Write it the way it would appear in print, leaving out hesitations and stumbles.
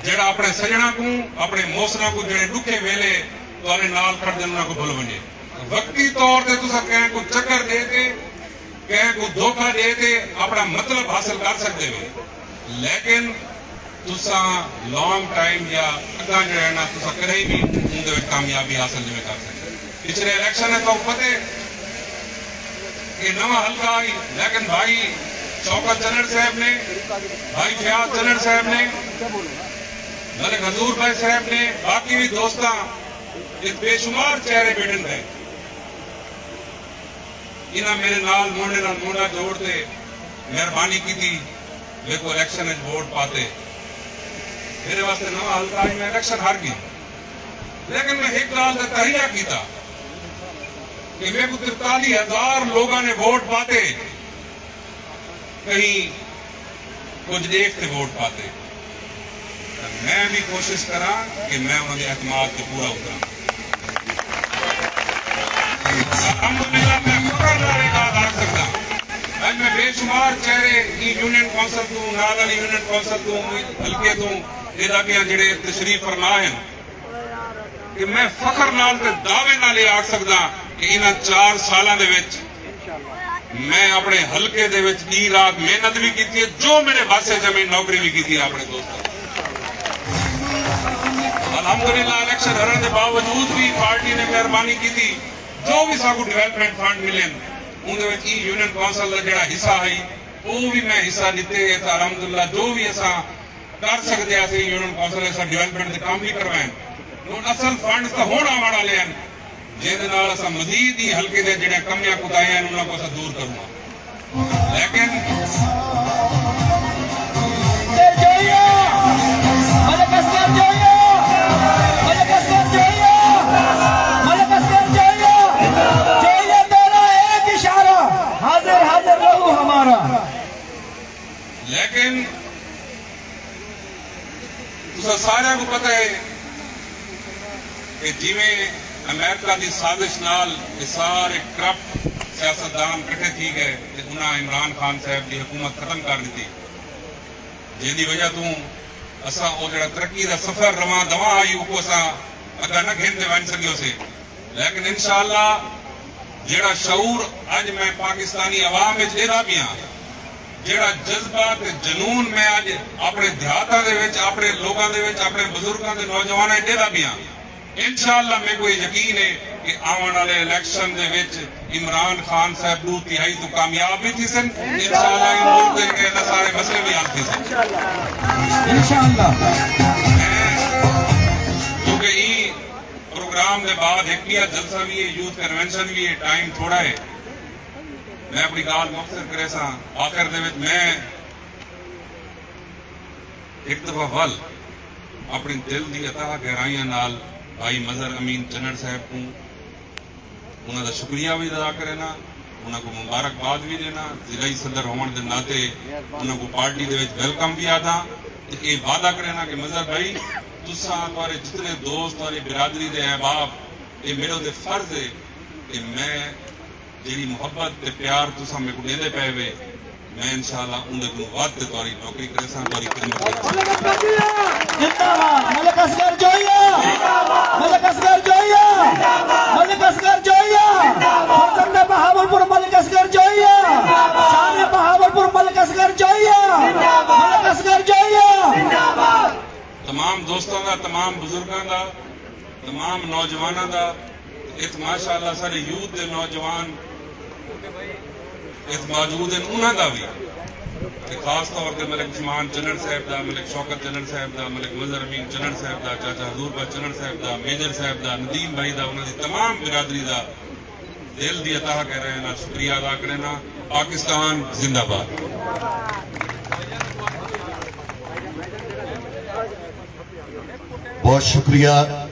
جڑا اپنے سجنا کو اپنے موسنا کو جڑے دکھے ویلے تارے نال کر دے انہاں کو بھل ونجے وقتی طور تے تساں کہیں کو چکر دے تے کہیں کو دھوکہ دے تے اپنا مطلب حاصل کر سکتے ہوئے لیکن تساں لانگ ٹائم یا اگاں جڑا نا تساں کدے بھی اون دے کامیابی حاصل نہیں کر سکتے پچھلے الیکشن ہے تو پتہ کہ نواں حلقہ آئی لیکن بھائی شوکت چنر صاحب نے بھائی فیاض چنر صاحب نے ملک حضور بھائی صاحب نے باقی بھی دوستاں ایک بے شمار چہرے بیٹھن گئے انہاں میرے نال موڑے نال موڑا جوڑتے مہربانی کی تھی میرے کو الیکشن ووٹ پاتے میرے واسطے نواں حلقہ آئی میں الیکشن ہار گئی لیکن میں ایک گال سے تہیہ کیتا کہ میرے کو 43,000 لوگاں نے ووٹ پاتے کہیں کچھ دیکھتے ووٹ پاتے میں بھی کوشش کرا کہ میں انہوں نے اعتماد کے پورا اترا الحمدللہ میں فخر نعرے کا ادا سکتا آج میں بے شمار چہرے یونین کونسل تو نال علی یونین کونسل تو حلقے تو علاقے جڑے تشریف فرما ہیں کہ میں فخر نال تے دعوے نال یہ آکھ سکدا کہ انہاں 4 سالاں دے وچ میں اپنے حلقے دے وچ دی رات محنت بھی کیتی ہے جو میرے واسطے زمین نوکری بھی کیتی ہے اپنے دوستاں الحمدللہ الیکشن ہرن دے باوجود بھی پارٹی نے مہربانی کی تھی جو بھی ساکو ڈیولپمنٹ فنڈ ملے ان دے وچ یونین کونسل دا جڑا حصہ ہے وہ بھی میں حصہ دیتے تے الحمدللہ جو بھی اساں کر سکتے ہیں یونین کونسل اساں ڈیولپمنٹ دے کام بھی کروائیں ہن اصل فنڈ تا ہون آوڑ والے ہیں جے دے نال اساں مزید ہی حلقے دے جڑے کمیاں کوتاہیاں ہیں انہاں کو اساں دور کرنا لیکن لیکن تسا سارے کو پتہ ہے کہ جیویں امریکہ دی سازش نال سارے کرپٹ سیاستدان کٹھے تھی گئے انہاں عمران خان صاحب دی حکومت ختم کر دیتی جن دی وجہ تو اساں او جڑا ترقی دا سفر رواں دواں آئی او کو اساں اگا نہ گھنتے ون سکیو سے لیکن انشاءاللہ جڑا شعور اج میں پاکستانی عوام وچ دیدا پیاں جڑا جذبہ تے جنون میں اج اپنے دیہاتاں دے وچ اپنے لوگاں دے وچ اپنے بزرگاں دے نوجواناں دیدا پیاں انشاءاللہ میں کوئی یقین ہے کہ آون والے الیکشن دے وچ عمران خان صاحب 2 تہائی تو کامیاب بھی تھی سن انشاءاللہ ان ملک کے سارے مسئلے بھی حل تھی سن انشاءاللہ کیونکہ یہ پروگرام دے بعد ایک جلسہ بھی ہے یوتھ کنونشن بھی ہے ٹائم تھوڑا ہے میں اپنی گال مختصر کرے سا آخر دے وچ میں ایک دفعہ ول اپنی دل دی عطا گہرائیاں نال بھائی مظہر امین چنر صاحب کو انہاں دا شکریہ بھی ادا کرنا انہاں کو مبارکباد بھی دینا ضلعی صدر ہون دے ناطے انہاں کو پارٹی دے وچ ویلکم بھی آتا یہ وعدہ کرنا کہ مظہر بھائی تساں تارے جتنے دوست تارے برادری دے احباب یہ میرے دے فرض ہے کہ میں جیڑی محبت تے پیار تساں میں کو دیندے پے وے میں انشاءاللہ اندے کو وعد تے تاری نوکری کرے ساں تاری خدمت ملک اصغر جویا ملک اصغر جویا ملک اصغر جویا فرزند بہاولپور ملک اصغر جویا شان بہاولپور ملک اصغر جویا ملک اصغر جویا تمام دوستوں دا تمام بزرگاں دا تمام نوجواناں دا اس ماشاءاللہ سارے یوتھ دے نوجوان اس موجود ہیں انہاں دا بھی کہ خاص طور تے ملک عثمان چنر صاحب دا ملک شوکت چنر صاحب دا ملک مظہر امین چنر صاحب دا چاچا حضور بھائی چنر صاحب دا میجر صاحب دا ندیم بھائی دا انہاں دی تمام برادری دا دل دی عطا کر رہے ہیں شکریہ ادا کرنا پاکستان زندہ باد بہت شکریہ